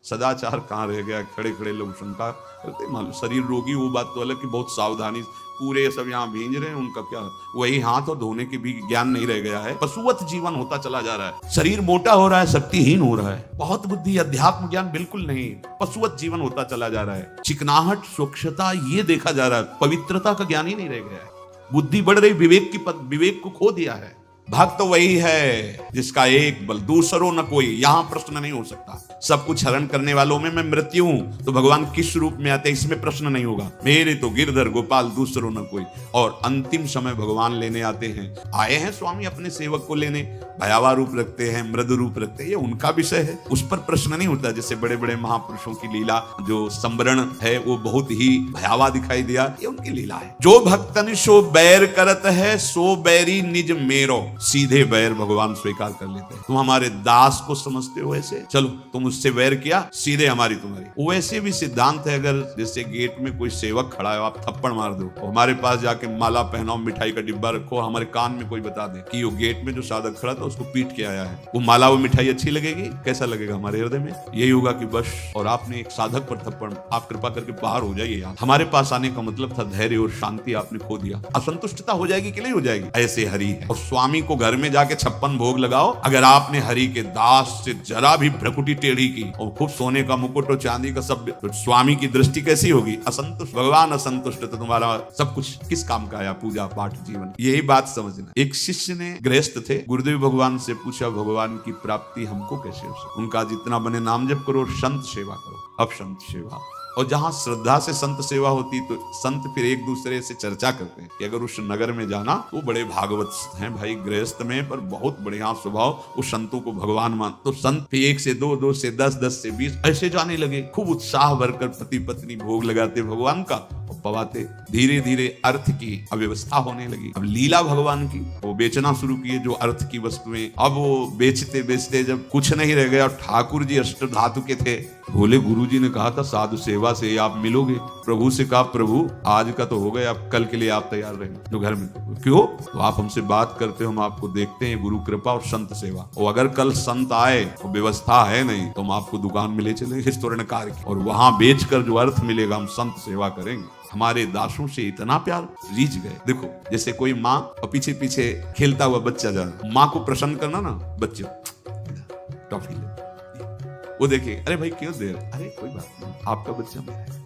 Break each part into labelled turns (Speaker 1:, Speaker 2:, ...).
Speaker 1: सदाचार कहाँ रह गया। खड़े खड़े लोग शंका करते, मालूम शरीर रोगी वो बात तो अलग कि बहुत सावधानी पूरे सब यहाँ भींज रहे हैं, उनका क्या वही हाथ और धोने की भी ज्ञान नहीं रह गया है। पशुवत जीवन होता चला जा रहा है, शरीर मोटा हो रहा है, शक्तिहीन हो रहा है, बहुत बुद्धि अध्यात्म ज्ञान बिल्कुल नहीं, पशुवत जीवन होता चला जा रहा है। चिकनाहट स्वच्छता ये देखा जा रहा है, पवित्रता का ज्ञान ही नहीं रह गया है। बुद्धि बढ़ रही, विवेक को खो दिया है। भक्त वही है जिसका एक बल, दूसरों न कोई। यहां प्रश्न नहीं हो सकता। सब कुछ हरण करने वालों में मैं मृत्यु हूं, तो भगवान किस रूप में आते हैं इसमें प्रश्न नहीं होगा। मेरे तो गिरधर गोपाल, दूसरों न कोई। और अंतिम समय भगवान लेने आते हैं। आए हैं स्वामी अपने सेवक को लेने, भयावा रूप रखते हैं, मृदु रूप रखते हैं, ये उनका विषय है, उस पर प्रश्न नहीं होता। जैसे बड़े बड़े महापुरुषों की लीला जो संवरण है वो बहुत ही भयावा दिखाई दिया, ये उनकी लीला है। जो भक्तन सो बैर करत है, सो बैरी निज मेरो। सीधे बैर भगवान स्वीकार कर लेते हैं। तुम हमारे दास को समझते हो ऐसे, चलो तुम उससे बैर किया, सीधे हमारी तुम्हारी। वैसे भी सिद्धांत है, अगर जैसे गेट में कोई सेवक खड़ा है, आप थप्पड़ मार दो, तो हमारे पास जाके माला पहनाओ, मिठाई का डिब्बा रखो, हमारे कान में कोई बता दे कि वो गेट में जो साधक खड़ा था उसको पीट के आया है, वो माला वो मिठाई अच्छी लगेगी? कैसा लगेगा हमारे हृदय में? यही होगा कि बस, और आपने एक साधक पर थप्पड़, आप कृपा करके बाहर हो जाइए। यहाँ हमारे पास आने का मतलब था धैर्य और शांति आपने खो दिया। असंतुष्टता हो जाएगी कि नहीं हो जाएगी? ऐसे हरि है। और स्वामी को घर में जाके 56 भोग लगाओ, अगर आपने हरि के दास से जरा भी भ्रकुटी टेढ़ी की और खूब सोने का मुकुट और चांदी का सब, तो स्वामी की दृष्टि कैसी होगी? असंतुष्ट। भगवान असंतुष्ट तो तुम्हारा सब कुछ किस काम का आया? पूजा पाठ जीवन। यही बात समझना। एक शिष्य ने, गृहस्थ थे, गुरुदेव भगवान से पूछा भगवान की प्राप्ति हमको कैसे हो सकती? उनका जितना बने नाम जप करो, संत सेवा करो। अब संत सेवा, और जहां श्रद्धा से संत सेवा होती तो संत फिर एक दूसरे से चर्चा करते हैं कि अगर उस नगर में जाना तो बड़े भागवत हैं भाई, गृहस्थ में पर बहुत बढ़िया स्वभाव, उस संतों को भगवान मान। तो संत फिर 1 से 2, 2 से 10, 10 से 20 ऐसे जाने लगे। खूब उत्साह भरकर पति पत्नी भोग लगाते भगवान का और पवाते। धीरे धीरे अर्थ की अव्यवस्था होने लगी। अब लीला भगवान की, वो बेचना शुरू किए जो अर्थ की वस्तुएं। अब वो बेचते बेचते जब कुछ नहीं रह गया, ठाकुर जी अष्ट धातु के थे, बोले गुरु जी ने कहा था साधु सेवा से आप मिलोगे। प्रभु से कहा प्रभु आज का तो हो गया, अब कल के लिए आप तैयार रहें जो घर में। क्यों? तो आप हमसे बात करते हो, हम आपको देखते हैं, गुरु कृपा और संत सेवा। और अगर कल संत आए और व्यवस्था है नहीं तो हम आपको दुकान में ले चलेंगे स्वर्णकार की, और वहां बेचकर जो अर्थ मिलेगा हम संत सेवा करेंगे। हमारे दासों से इतना प्यार रीझ गए। देखो जैसे कोई माँ और पीछे पीछे खेलता हुआ बच्चा जा रहा, माँ को प्रसन्न करना ना, बच्चे टॉफी ले, वो देखे, अरे भाई क्यों दे रहे? अरे कोई बात नहीं, आपका बच्चा मेरा है।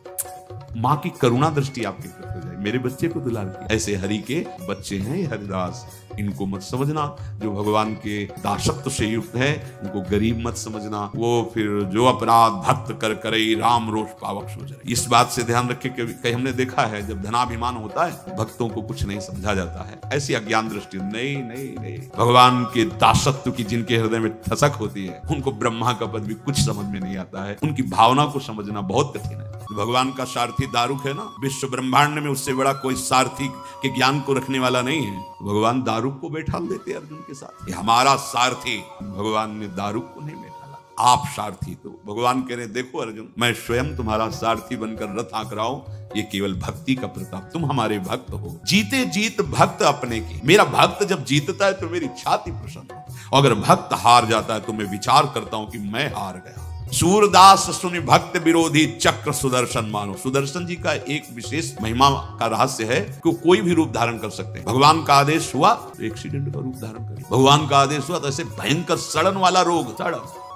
Speaker 1: माँ की करुणा दृष्टि आपके प्रति हो जाए, मेरे बच्चे को दुलार किया। ऐसे हरि के बच्चे हैं ये हरिदास, इनको मत समझना। जो भगवान के दासत्व से युक्त है उनको गरीब मत समझना। वो फिर जो अपराध भक्त कर करे राम रोष पावक सो जाए। इस बात से ध्यान रखे कि कहीं हमने देखा है जब धनाभिमान होता है भक्तों को कुछ नहीं समझा जाता है। ऐसी अज्ञान दृष्टि नहीं नहीं नहीं। भगवान के दासत्व की जिनके हृदय में ठसक होती है उनको ब्रह्मा का पद भी कुछ समझ में नहीं आता है। उनकी भावना को समझना बहुत कठिन है। भगवान का सारथी दारुक है ना, विश्व ब्रह्मांड में उससे बड़ा कोई सारथी के ज्ञान को रखने वाला नहीं है। भगवान दारुक को बैठा देते अर्जुन के साथ। हमारा सारथी, भगवान ने दारुक को नहीं बैठाला, आप सारथी। तो भगवान कह रहे देखो अर्जुन, मैं स्वयं तुम्हारा सारथी बनकर रथ हाँक रहा हूं, ये केवल भक्ति का प्रताप। तुम हमारे भक्त हो, जीते जीत भक्त अपने की। मेरा भक्त जब जीतता है तो मेरी छाती प्रसन्न है, और अगर भक्त हार जाता है तो मैं विचार करता हूं कि मैं हार गया। सूरदास सुनि भक्त विरोधी चक्र सुदर्शन मानो। सुदर्शन जी का एक विशेष महिमा का रहस्य है कि कोई भी रूप धारण कर सकते हैं। भगवान का आदेश हुआ तो एक्सीडेंट का रूप धारण कर, भगवान का आदेश हुआ तो ऐसे भयंकर सड़न वाला रोग,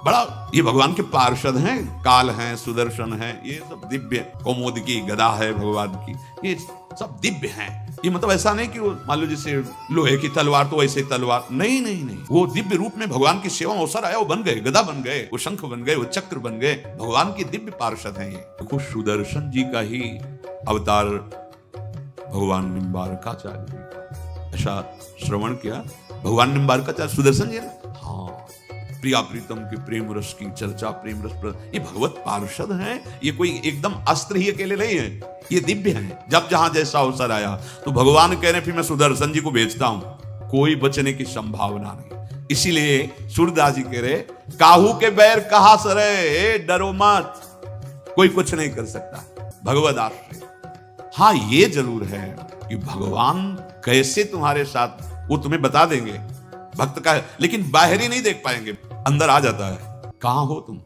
Speaker 1: बड़ा, ये भगवान के पार्षद हैं, काल हैं, सुदर्शन हैं, ये सब दिव्य, कौमुद की गदा है भगवान की, ये सब दिव्य हैं। ये मतलब ऐसा नहीं कि वो मान लो जैसे लोहे की तलवार तो वैसे तलवार, नहीं नहीं नहीं, वो दिव्य रूप में भगवान की सेवा में अवसर आया, वो बन गए, गदा बन गए, वो शंख बन गए, वो चक्र बन गए, भगवान के दिव्य पार्षद हैं ये। देखो सुदर्शन जी का ही अवतार भगवान निम्बारकाचार्य जी का, ऐसा श्रवण किया। भगवान निम्बारकाचार्य सुदर्शन जी है, हाँ, प्रिया प्रीतम के प्रेम रस की चर्चा, प्रेम रस पर, ये भगवत पार्षद हैं। ये कोई एकदम अस्त्र ही अकेले नहीं है, ये दिव्य हैं। जब जहां जैसा अवसर आया तो भगवान कह रहे फिर मैं सुदर्शन जी को भेजता हूं, कोई बचने की संभावना नहीं। इसीलिए सूरदास जी कह रहे काहू के बैर कहा सरे, डरो मत, कोई कुछ नहीं कर सकता भगवत आश्रय। हाँ ये जरूर है कि भगवान कैसे तुम्हारे साथ, वो तुम्हें बता देंगे भक्त का, लेकिन बाहरी नहीं देख पाएंगे, अंदर आ जाता है। कहां हो तुम,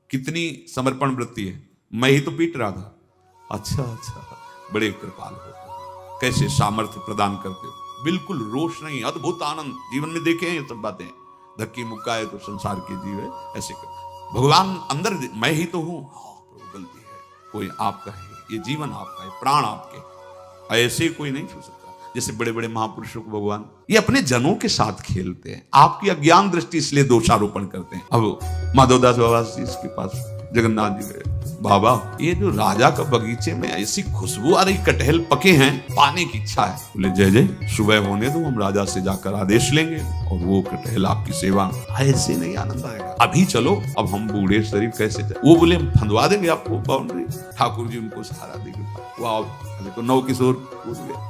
Speaker 1: कितनी समर्पण वृत्ति है, मैं ही तो पीट रहा था। अच्छा अच्छा, बड़े कृपाल हो, कैसे सामर्थ्य प्रदान करते हो, बिल्कुल रोष नहीं, अद्भुत आनंद। जीवन में देखे हैं ये सब बातें। धक्की मुक्का है तो संसार के जीव है, ऐसे कर भगवान अंदर, मैं ही तो हूं, गलती है, कोई आपका है, ये जीवन आपका है, प्राण आपके, ऐसे कोई नहीं छू सकता। जैसे बड़े बड़े महापुरुषों को भगवान ये अपने जनों के साथ खेलते हैं, आपकी अज्ञान दृष्टि इसलिए दोषारोपण करते हैं। अब माधवदास बाबा जी के पास जगन्नाथ जी गए, बाबा ये जो राजा का बगीचे में ऐसी खुशबू आ रही, कटहल पके हैं, पाने की इच्छा है। बोले जय जय, सुबह होने दो, हम राजा से जाकर आदेश लेंगे और वो कटहल आपकी सेवा में। ऐसे नहीं आनंद आएगा, अभी चलो, अब हम बूढ़े शरीफ कैसे जाए। वो बोले हम फंदवा देंगे आपको बाउंड्री। ठाकुर जी उनको सहारा देंगे, वाह, तो नौ किशोर कूद गए।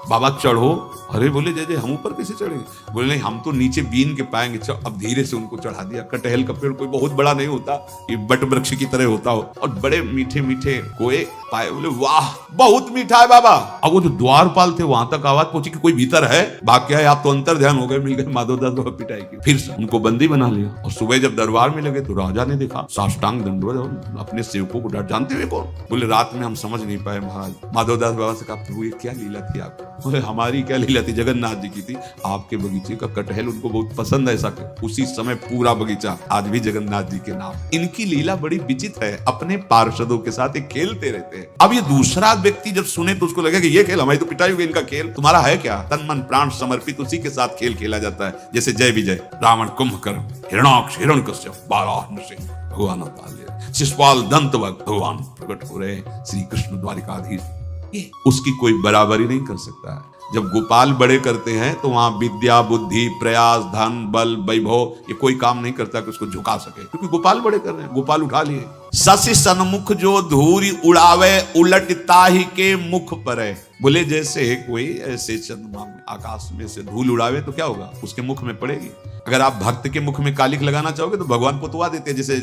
Speaker 1: बाबा चढ़ो, अरे बोले जय जय, हम ऊपर कैसे चढ़ेंगे। बोले नहीं, हम तो नीचे बीन के पाएंगे। अब धीरे से उनको चढ़ा दिया। कटहल का पेड़ कोई बहुत बड़ा नहीं होता, ये बट वृक्ष की तरह होता हो, और बड़े मीठे मीठे कोए पाए। बोले वाह, बहुत मीठा है बाबा। अब वो जो द्वारपाल थे वहां तक आवाज पहुंची कि कोई भीतर है। बाकी है, आप तो अंतर ध्यान हो गए, मिल गए माधवदास बाबा पिटाई की। फिर से उनको बंदी बना लिया, और सुबह जब दरबार में लगे तो राजा ने देखा, साष्टांग दंडवत, अपने सेवकों को डांट। जानते हुए कौन? बोले रात में हम समझ नहीं पाए महाराज। माधवदास बाबा से कहा, प्रभु ये क्या लीला थी आपकी? बोले हमारी क्या लीला थी, जगन्नाथ जी की थी। आपके बगीचे का कटहल उनको बहुत पसंद है। ऐसा उसी समय पूरा बगीचा आज भी जगन्नाथ जी के नाम। इनकी लीला बड़ी विचित्र है, अपने पार्षदों के साथ एक खेलते रहते हैं। अब ये दूसरा व्यक्ति जब सुने तो उसको लगे कि ये खेल हमारी तो पिटाई हुई, इनका खेल तुम्हारा है क्या? तन मन प्राण समर्पित उसी के साथ खेल खेला जाता है। जैसे जय विजय, रावण कुंभकर्ण, हिरणाक्ष हिरण्यकश्यप, बारह नृसिंह, भगवान अवतार, शिशुपाल दंतवक्त्र, भगवान प्रकट हो रहे श्री कृष्ण द्वारिकाधीश। ये उसकी कोई बराबरी नहीं कर सकता है। जब गोपाल बड़े करते हैं तो वहां विद्या, बुद्धि, प्रयास, धन, बल, वैभव, ये कोई काम नहीं करता कि उसको झुका सके, क्योंकि गोपाल बड़े कर रहे हैं, गोपाल उठा लिए। शशि सन्मुख जो धूरी उड़ावे, उलट ताहि के मुख परे। बोले जैसे कोई ऐसे चंद्रमा में आकाश में से धूल उड़ावे तो क्या होगा, उसके मुख में पड़ेगी। अगर आप भक्त के मुख में कालिक लगाना चाहोगे तो भगवान पुतवा देते हैं, जैसे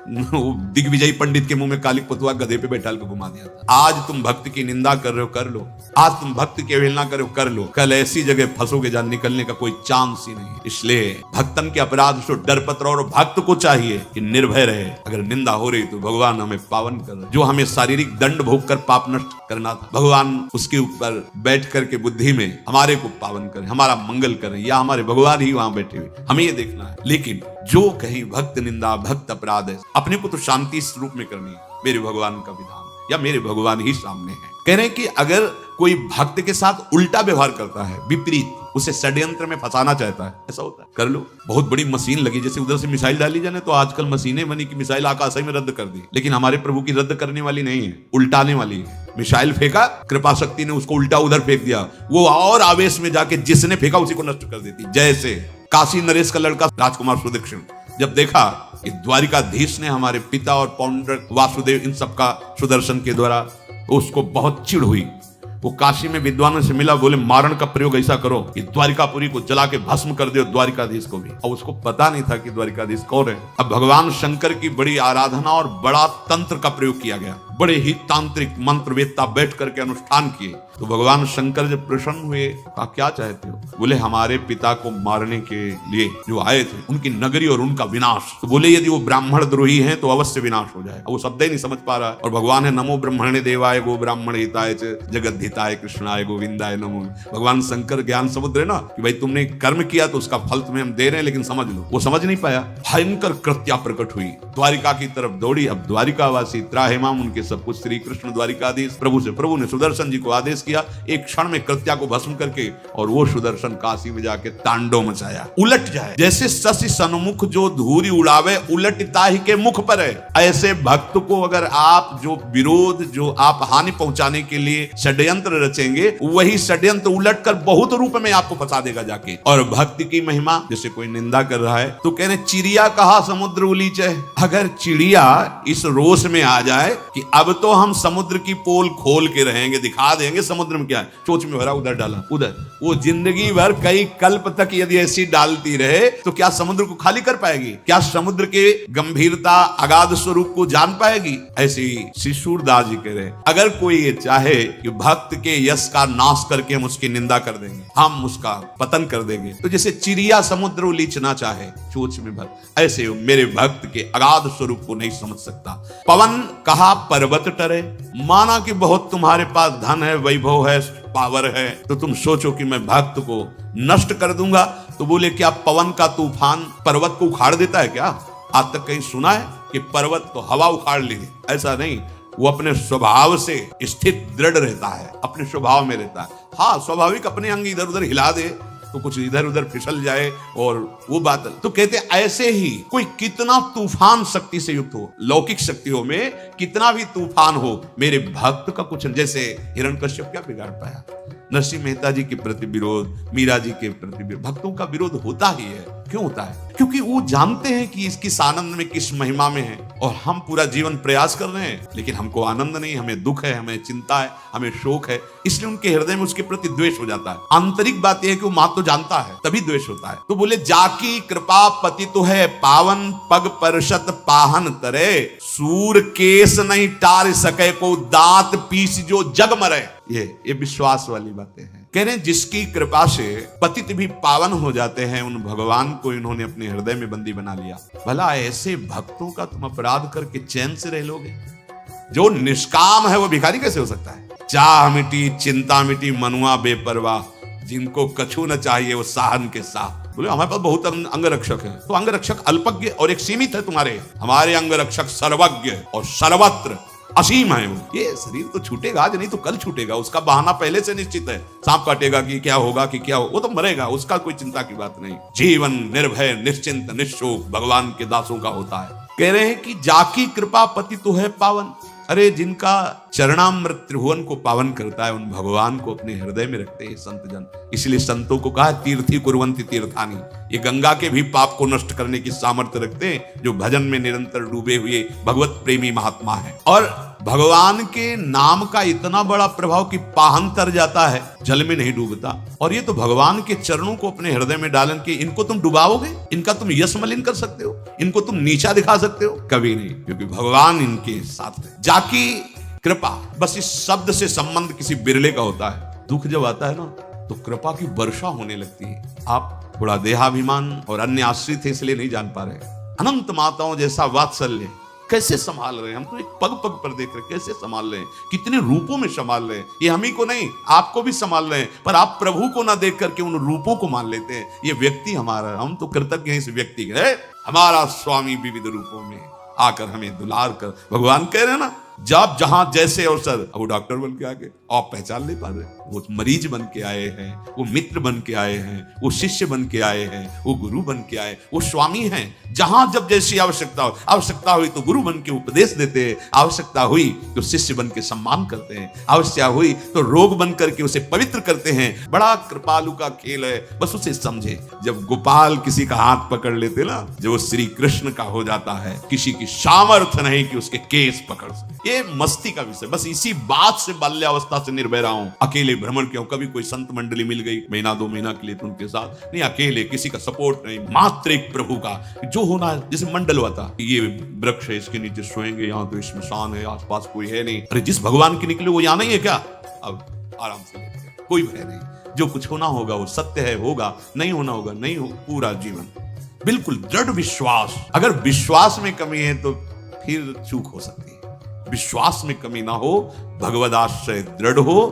Speaker 1: दिग्विजयी पंडित के मुंह में कालिक पुतवा गधे पे बैठाल को घुमा दिया था। आज तुम भक्त की निंदा कर रहे हो, कर लो। आज तुम भक्त की अवहेलना कर रहे हो, कर लो। कल ऐसी जगह फंसोगे जहां निकलने का कोई चांस ही नहीं। इसलिए भक्तन के अपराध से डर पत रहो, और भक्त को चाहिए कि निर्भय रहे। अगर निंदा हो रही तो भगवान हमें पावन कर रहे। जो हमें शारीरिक दंड भोग कर पाप नष्ट करना था, भगवान उसके ऊपर बैठ करके बुद्धि में हमारे को पावन करें, हमारा मंगल करें, या हमारे भगवान ही वहां बैठे हुए, हमें ये देखना है। लेकिन जो कहीं भक्त निंदा, भक्त अपराध है, अपने को तो शांति स्वरूप में करनी है। मेरे भगवान का विधान या मेरे भगवान ही सामने है। कह रहे हैं कि अगर कोई भक्त के साथ उल्टा व्यवहार करता है, विपरीत, उसे षड्यंत्र में फंसाना चाहता है, ऐसा होता है, कर लो। बहुत बड़ी मशीन लगी, जैसे उधर से मिसाइल डाली जाने, तो आजकल मशीनें बनी कि मिसाइल आकाश में रद्द कर दी। लेकिन हमारे प्रभु की रद्द करने वाली नहीं है, उल्टाने वाली है। मिसाइल फेंका, कृपा शक्ति ने उसको उल्टा उधर फेंक दिया, वो और आवेश में जाके जिसने फेंका उसी को नष्ट कर देती। जैसे काशी नरेश का लड़का राजकुमार सुदीक्षण, जब देखा कि द्वारिकाधीश ने हमारे पिता और पौंड्रक वासुदेव इन सबका सुदर्शन के द्वारा, उसको बहुत चिढ़ हुई। वो काशी में विद्वानों से मिला, बोले मारण का प्रयोग ऐसा करो कि द्वारिकापुरी को जला के भस्म कर दो, द्वारिकाधीश को भी। और उसको पता नहीं था कि द्वारिकाधीश कौन है। अब भगवान शंकर की बड़ी आराधना और बड़ा तंत्र का प्रयोग किया गया, बड़े ही तांत्रिक मंत्रवेत्ता बैठ करके अनुष्ठान किए। तो भगवान शंकर जब प्रसन्न हुए, कहा क्या चाहते हो? बोले हमारे पिता को मारने के लिए जो आए थे, उनकी नगरी और उनका विनाश। तो बोले यदि वो ब्राह्मण द्रोही हैं तो अवश्य विनाश हो जाए। वो शब्द ही नहीं समझ पा रहा है। और भगवान है नमो ब्रह्मणे देवाय गो ब्राह्मण हिताय च जगत हिताय कृष्णाय गोविंदाय नमो। भगवान शंकर ज्ञान समुद्र है ना, कि भाई तुमने कर्म किया तो उसका फल तुम्हें हम दे रहे हैं, लेकिन समझ लो। वो समझ नहीं पाया। भयंकर कृत्या प्रकट हुई, द्वारिका की तरफ दौड़ी। अब द्वारिकावासी त्राहिमाम उनके सब कुछ श्री कृष्ण द्वारिकाधीश प्रभु से, प्रभु ने सुदर्शन जी को आदेश किया, एक क्षण में कृत्या को भस्म करके, और वो सुदर्शन काशी में जाके तांडव मचाया, उलट जाए। जैसे शशि सन्मुख जो धूरी उड़ावे, उलट ताहि के मुख पर है। ऐसे भक्त को अगर आप जो विरोध, जो आप हानि पहुंचाने के लिए षड्यंत्र रचेंगे, वही षड्यंत्र उलट कर बहुत रूप में आपको फंसा देगा जाके। और भक्ति की महिमा, जैसे कोई निंदा कर रहा है तो कहने चिड़िया कहा समुद्र उलीच है। अगर चिड़िया इस रोष में आ जाए कि अब तो हम समुद्र की पोल खोल के रहेंगे, दिखा देंगे समुद्र में क्या है, चोच में भरा उधर डाला उधर। वो जिंदगी भर कई कल्प तक यदि ऐसी डालती रहे तो क्या समुद्र को खाली कर पाएगी? क्या समुद्र के गंभीरता अगाध स्वरूप को जान पाएगी? ऐसे ही श्री सूरदास जी कह रहे, अगर कोई ये चाहे कि भक्त के यश का नाश करके हम उसकी निंदा कर देंगे, हम उसका पतन कर देंगे, तो जैसे चिड़िया समुद्र उलीचना चाहे चोच में भर, ऐसे मेरे भक्त के अगाध स्वरूप को नहीं समझ सकता। पवन कहा पर्वत टरे, माना कि बहुत तुम्हारे पास धन है, वैभव है, पावर है, तो तुम सोचो कि मैं भक्त को नष्ट कर दूंगा। तो बोले क्या पवन का तूफान पर्वत को उखाड़ देता है क्या? आज तक कहीं सुना है कि पर्वत तो हवा उखाड़ लेगी? ऐसा नहीं, वो अपने स्वभाव से स्थित दृढ़ रहता है, अपने स्वभाव में रहता है। हाँ, स्वाभाविक अपने अंग इधर उधर हिला दे तो कुछ इधर उधर फिसल जाए और वो बात। तो कहते ऐसे ही कोई कितना तूफान शक्ति से युक्त हो, लौकिक शक्तियों में कितना भी तूफान हो, मेरे भक्त का कुछ, जैसे हिरण्यकश्यप क्या बिगाड़ पाया? नरसिंह मेहता जी के प्रति विरोध, मीरा जी के प्रति विरोध, भक्तों का विरोध होता ही है। क्यों होता है? क्योंकि वो जानते हैं कि किस आनंद में, किस महिमा में है, और हम पूरा जीवन प्रयास कर रहे हैं लेकिन हमको आनंद नहीं, हमें दुख है, हमें चिंता है, हमें शोक है, इसलिए उनके हृदय में उसके प्रति द्वेष हो जाता है। आंतरिक बात यह है कि वो मां तो जानता है, तभी द्वेष होता है। तो बोले जाकी कृपा पति तो है पावन, पग परशत पाहन तरे, सूर केस नहीं टार सके को दांत पीस जो जग मरे। ये विश्वास वाली बातें हैं। कह रहे हैं जिसकी कृपा से पतित भी पावन हो जाते हैं, उन भगवान को इन्होंने अपने हृदय में बंदी बना लिया। भला ऐसे भक्तों का तुम अपराध करके चैन से रह लोगे? जो निष्काम है वो भिखारी कैसे हो सकता है? चाह मिटी चिंता मिटी मनुआ बेपरवाह, जिनको कछु न चाहिए वो साहन के साथ। बोले हमारे पास बहुत अंगरक्षक है, तो अंगरक्षक अल्पज्ञ और एक सीमित है तुम्हारे, हमारे अंगरक्षक सर्वज्ञ और सर्वत्र असीम है। वो ये शरीर तो छूटेगा आज, नहीं तो कल छूटेगा, उसका बहाना पहले से निश्चित है। सांप काटेगा कि क्या होगा कि क्या हो, वो तो मरेगा, उसका कोई चिंता की बात नहीं। जीवन निर्भय निश्चिंत निश्चोक भगवान के दासों का होता है। कह रहे हैं कि जाकी कृपा पति तो है पावन। अरे जिनका चरणामृत त्रिभुवन को पावन करता है, उन भगवान को अपने हृदय में रखते हैं संत जन। इसलिए संतों को कहा तीर्थी कुर्वन्ति तीर्थानि, ये गंगा के भी पाप को नष्ट करने की सामर्थ्य रखते हैं, जो भजन में निरंतर डूबे हुए भगवत प्रेमी महात्मा है। और भगवान के नाम का इतना बड़ा प्रभाव कि पाहन तर जाता है, जल में नहीं डूबता। और ये तो भगवान के चरणों को अपने हृदय में डालन के, इनको तुम डुबाओगे, इनका तुम यश मलिन कर सकते हो, इनको तुम नीचा दिखा सकते हो? कभी नहीं, क्योंकि भगवान इनके साथ है। जाकी कृपा, बस इस शब्द से संबंध किसी बिरले का होता है। दुख जब आता है ना तो कृपा की वर्षा होने लगती है। आप थोड़ा देहाभिमान और अन्य आश्रित है इसलिए नहीं जान पा रहे। अनंत माताओं जैसा वात्सल्य कैसे संभाल रहे हैं, हम तो एक पग पग पर देख रहे कैसे संभाल रहे हैं, कितने रूपों में संभाल रहे हैं। ये हम ही को नहीं, आपको भी संभाल रहे हैं, पर आप प्रभु को ना देख करके उन रूपों को मान लेते हैं। ये व्यक्ति हमारा, हम तो कृतज्ञ हैं इस व्यक्ति के, हमारा स्वामी विविध रूपों में आकर हमें दुलार कर। भगवान कह रहे हैं ना, जब जहां जैसे अवसर, वो डॉक्टर बन के आ गए, आप पहचान नहीं पा रहे, वो मरीज बन के आए हैं, वो मित्र बन के आए हैं, वो शिष्य बन के आए हैं, वो गुरु बन के आए, वो स्वामी हैं। जहां जब जैसी आवश्यकता हुई तो गुरु बन के उपदेश देते हैं, आवश्यकता हुई तो शिष्य बन के सम्मान करते हैं, आवश्यकता हुई तो रोग बन करके उसे पवित्र करते हैं। बड़ा कृपालु का खेल है, बस उसे समझे। जब गोपाल किसी का हाथ पकड़ लेते ना, जब वो श्री कृष्ण का हो जाता है, किसी की सामर्थ्य नहीं कि उसके केस पकड़ सके। ये मस्ती का विषय, बस इसी बात से बाल्यावस्था से निर्भय रहा हूं। अकेले भ्रमण क्यों, कभी कोई संत मंडली मिल गई महीना 2 महीना के लिए तो उनके साथ नहीं, अकेले, किसी का सपोर्ट नहीं, मात्र एक प्रभु का जो होना है। जैसे मंडल हुआ था, ये वृक्ष है, इसके नीचे सोएंगे, यहाँ तो श्मशान है, आसपास कोई है नहीं। अरे जिस भगवान के निकले वो यहाँ नहीं है क्या? अब आराम से कोई भय नहीं, जो कुछ होना होगा वो सत्य है, होगा, नहीं होना होगा नहीं हो। पूरा जीवन बिल्कुल दृढ़ विश्वास। अगर विश्वास में कमी है तो फिर चूक हो सकती है। विश्वास में कमी ना हो, भगवदाश्रय दृढ़ हो,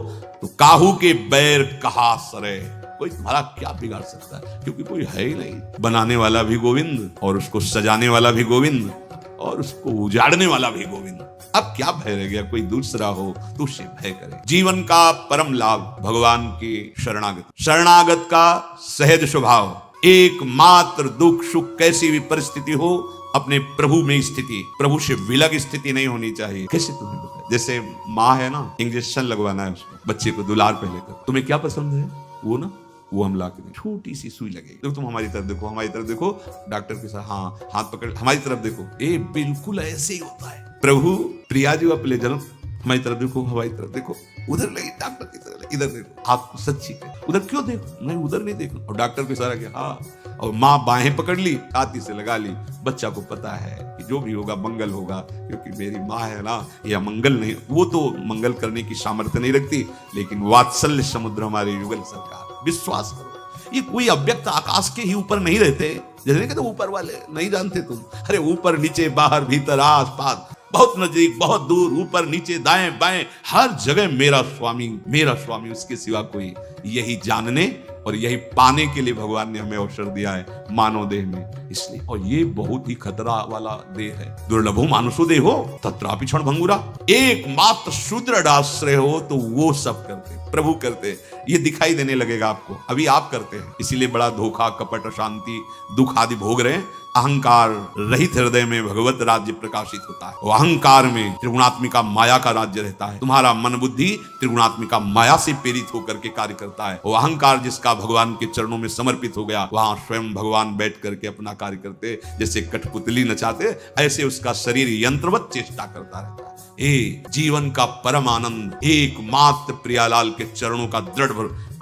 Speaker 1: तो काहू के बैर कहा सरे, कोई तुम्हारा क्या बिगाड़ सकता है? क्योंकि कोई है ही नहीं। बनाने वाला भी गोविंद, और उसको सजाने वाला भी गोविंद, और उसको उजाड़ने वाला भी गोविंद। अब क्या भय रह गया? कोई दूसरा हो तो उससे भय करे। जीवन का परम लाभ भगवान की शरणागत का सहज स्वभाव। एकमात्र दुख सुख कैसी भी परिस्थिति हो, अपने प्रभु में स्थिति, प्रभु से विलग स्थिति नहीं होनी चाहिए। कैसे तुम्हें बताया? जैसे माँ है ना, इंजेक्शन लगवाना है उसको, बच्चे को दुलार पहले कर, तुम्हें क्या पसंद है वो ना, वो हम ला के छोटी सी सुई लगेगी, तो तुम हमारी तरफ देखो, हमारी तरफ देखो, डॉक्टर के साथ हाँ हाथ पकड़, हमारी तरफ देखो। ये बिल्कुल ऐसे ही होता है। प्रभु प्रिया जी अपने जन्म, हमारी तरफ देखो, हमारी तरफ देखो, उधर लगी डॉक्टर की तरफ, इधर देखो, आप सच्ची है, उधर क्यों देखो, नहीं उधर नहीं देखो, और डॉक्टर को इशारा किया, हाँ, और माँ बाहें पकड़ ली, छाती से लगा ली, बच्चा को पता है कि जो भी होगा मंगल होगा, क्योंकि मेरी माँ है ना, या मंगल नहीं, वो तो मंगल करने की सामर्थ्य नहीं रखती, लेकिन वात्सल्य समुद्र हमारे युगल सरकार, विश्वास करो, ये कोई अव्यक्त आकाश के ही ऊपर नहीं रहते, जैसे कहते ऊपर वाले नहीं जानते तुम, अरे ऊपर नीचे बाहर भीतर आस पास, बहुत नजदीक बहुत दूर, ऊपर नीचे दाएं बाएं, हर जगह मेरा स्वामी, उसके सिवा कोई, यही जानने और यही पाने के लिए भगवान ने हमें अवसर दिया है मानव देह में, इसलिए, और ये बहुत ही खतरा वाला देह है। दुर्लभो मानुषो देहो तत्रापि क्षण भंगुरा, एकमात्र सुदृढ़ आश्रय हो तो वो सब करते, प्रभु करते, ये दिखाई देने लगेगा आपको, अभी आप करते हैं, इसीलिए बड़ा धोखा कपट अशांति दुख आदि भोग रहे हैं। अहंकार रहित हृदय में भगवत राज्य प्रकाशित होता है, वो अहंकार में त्रिगुणात्मिका माया का राज्य रहता है, तुम्हारा मन बुद्धि त्रिगुणात्मिका माया से प्रेरित होकर के कार्य करता है, वो अहंकार जिसका भगवान के चरणों में समर्पित हो गया, वहां स्वयं भगवान बैठ करके अपना कार्य करते, जैसे कठपुतली नचाते, ऐसे उसका शरीर यंत्रवत चेष्टा करता रहता है। जीवन का परम आनंद एकमात्र प्रियालाल के चरणों का दृढ़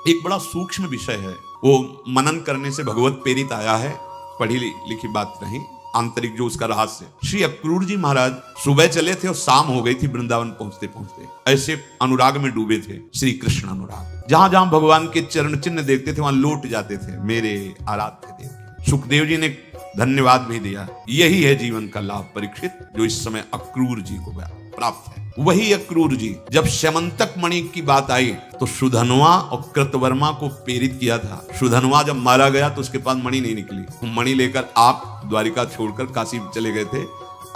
Speaker 1: एक बड़ा सूक्ष्म विषय है, वो मनन करने से भगवत प्रेरित आया है, पढ़ी लिखी बात नहीं, आंतरिक जो उसका रहस्य। श्री अक्रूर जी महाराज सुबह चले थे और शाम हो गई थी वृंदावन पहुंचते पहुंचते, ऐसे अनुराग में डूबे थे, श्री कृष्ण अनुराग, जहां जहां भगवान के चरण चिन्ह देखते थे वहां लौट जाते थे, मेरे आराध्य देव। सुखदेव जी ने धन्यवाद भी दिया, यही है जीवन का लाभ परीक्षित, जो इस समय अक्रूर जी को प्राप्त है। वही अक्रूर जी, जब स्यमंतक मणि की बात आई तो सुधनवा और कृतवर्मा को प्रेरित किया था। सुधनवा जब मारा गया तो उसके पास मणि नहीं निकली, मणि लेकर आप द्वारिका छोड़कर काशी चले गए थे।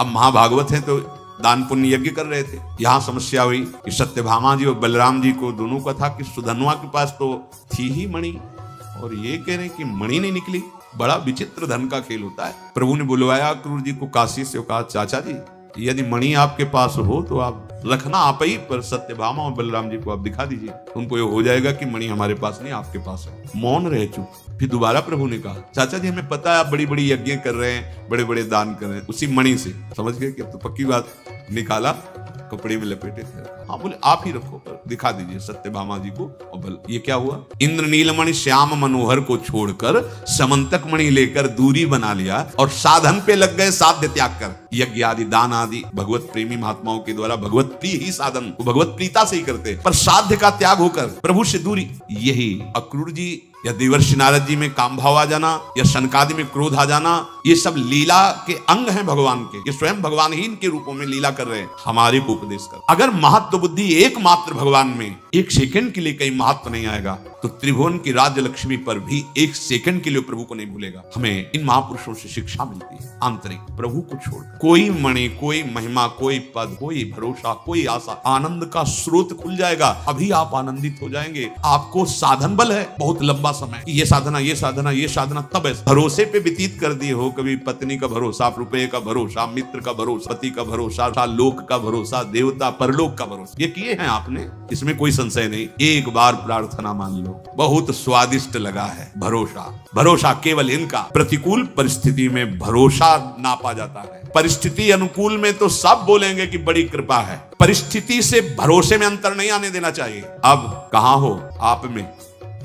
Speaker 1: अब महाभागवत हैं तो दान पुण्य यज्ञ कर रहे थे, यहाँ समस्या हुई कि सत्यभामा जी और बलराम जी को दोनों का था कि सुधनवा के पास तो थी ही मणि, और ये कह रहे कि मणि नहीं निकली, बड़ा विचित्र धन का खेल होता है। प्रभु ने बुलवाया अक्रूर जी को काशी से, कहा चाचा जी यदि मणि आपके पास हो तो आप रखना आप ही, पर सत्यभामा और बलराम जी को आप दिखा दीजिए, उनको ये हो जाएगा कि मणि हमारे पास नहीं आपके पास है। मौन रहे चुप। फिर दोबारा प्रभु ने कहा चाचा जी हमें पता है आप बड़ी बड़ी यज्ञ कर रहे हैं, बड़े बड़े दान कर रहे हैं, उसी मणि से समझ गए कि अब तो पक्की बात, निकाला, कपड़े में लपेटे थे, हाँ बोले आप ही रखो, पर दिखा दीजिए सत्यभामा जी को। और बल ये क्या हुआ, इंद्र नीलमणि श्याम मनोहर को छोड़कर समंतक मणि लेकर दूरी बना लिया और साधन पे लग गए, साध्य त्याग कर, यज्ञ आदि दान आदि भगवत प्रेमी महात्माओं के द्वारा भगवत प्रिय ही साधन, वो भगवत प्रीता से ही करते, पर साध्य का त्याग होकर प्रभु से दूरी। यही अक्रूर जी या देवर्षि नारद जी में काम भाव आ जाना, या शनकादि में क्रोध आ जाना, ये सब लीला के अंग हैं भगवान के, ये स्वयं भगवान ही इनके रूपों में लीला कर रहे हैं हमारे को उपदेश कर। अगर महत्व बुद्धि एकमात्र भगवान में एक सेकंड के लिए कहीं महत्व नहीं आएगा तो त्रिभुवन की राज्य लक्ष्मी पर भी एक सेकंड के लिए प्रभु को नहीं भूलेगा। हमें इन महापुरुषों से शिक्षा मिलती है, आंतरिक प्रभु को छोड़ कोई मणि, कोई महिमा, कोई पद, कोई भरोसा, कोई आशा, आनंद का स्रोत खुल जाएगा, अभी आप आनंदित हो जाएंगे। आपको साधन बल है बहुत लंबा समय, ये साधना ये साधना ये साधना, तब भरोसे पे व्यतीत कर दिए हो, कभी पत्नी का भरोसा, रुपये का भरोसा, मित्र का भरोसा, पति का भरोसा, लोक का भरोसा, देवता परलोक का भरोसा, ये किए हैं आपने, इसमें कोई संशय नहीं। एक बार प्रार्थना मान लो, बहुत स्वादिष्ट लगा है भरोसा। भरोसा केवल इनका, प्रतिकूल परिस्थिति में भरोसा नापा जाता है, परिस्थिति अनुकूल में तो सब बोलेंगे कि बड़ी कृपा है, परिस्थिति से भरोसे में अंतर नहीं आने देना चाहिए। अब कहाँ हो आप में,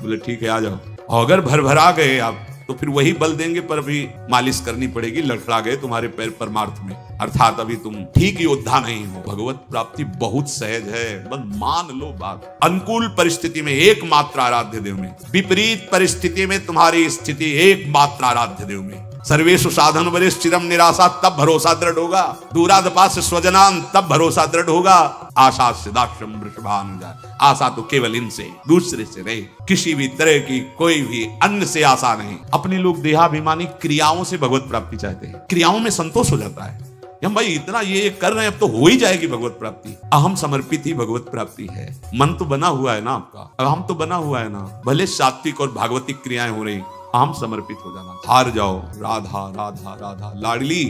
Speaker 1: बोले ठीक है आ जाओ, और अगर भरभरा गए आप तो फिर वही बल देंगे, पर अभी मालिश करनी पड़ेगी, लड़खड़ा गए तुम्हारे पैर परमार्थ में, अर्थात अभी तुम ठीक योद्धा नहीं हो। भगवत प्राप्ति बहुत सहज है, बस मान लो बात। अनुकूल परिस्थिति में एकमात्र आराध्य देव में, विपरीत परिस्थिति में तुम्हारी स्थिति एकमात्र आराध्य देव में। सर्वेषु साधन वरिष्ठ चिरम निराशा, तब भरोसा दृढ़ होगा। दूरादपास स्वजनान, तब भरोसा दृढ़ होगा। आशा सिदाश्रम वृषभानुजा, आशा तो केवल इनसे, दूसरे से नहीं, किसी भी तरह की कोई भी अन्य से आशा नहीं। अपने लोग देहाभिमानी क्रियाओं से भगवत प्राप्ति चाहते हैं, क्रियाओं में संतोष हो जाता है, हम भाई इतना ये कर रहे हैं अब तो हो ही जाएगी भगवत प्राप्ति। अहम समर्पित ही भगवत प्राप्ति है। मन तो बना हुआ है ना आपका, अहम तो बना हुआ है ना, भले सात्विक और भागवतिक क्रियाएं हो रही, अहम समर्पित हो जाना। हार जाओ, राधा राधा राधा लाडली,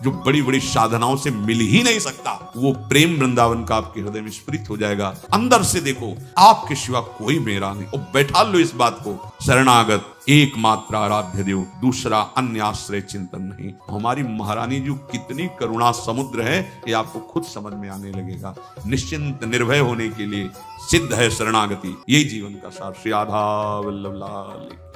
Speaker 1: जो बड़ी बड़ी साधनाओं से मिल ही नहीं सकता, वो प्रेम वृंदावन का आपके हृदय में स्फुरित हो जाएगा। अंदर से देखो, आपके सिवा कोई मेरा नहीं, और बैठा लो इस बात को, शरणागत एकमात्र आराध्य देव, दूसरा अन्य आश्रय चिंतन नहीं। हमारी महारानी जी कितनी करुणा समुद्र है, ये आपको खुद समझ में आने लगेगा। निश्चिंत निर्भय होने के लिए सिद्ध है शरणागति, यही जीवन का सार। श्री राधा वल्लभ लाल।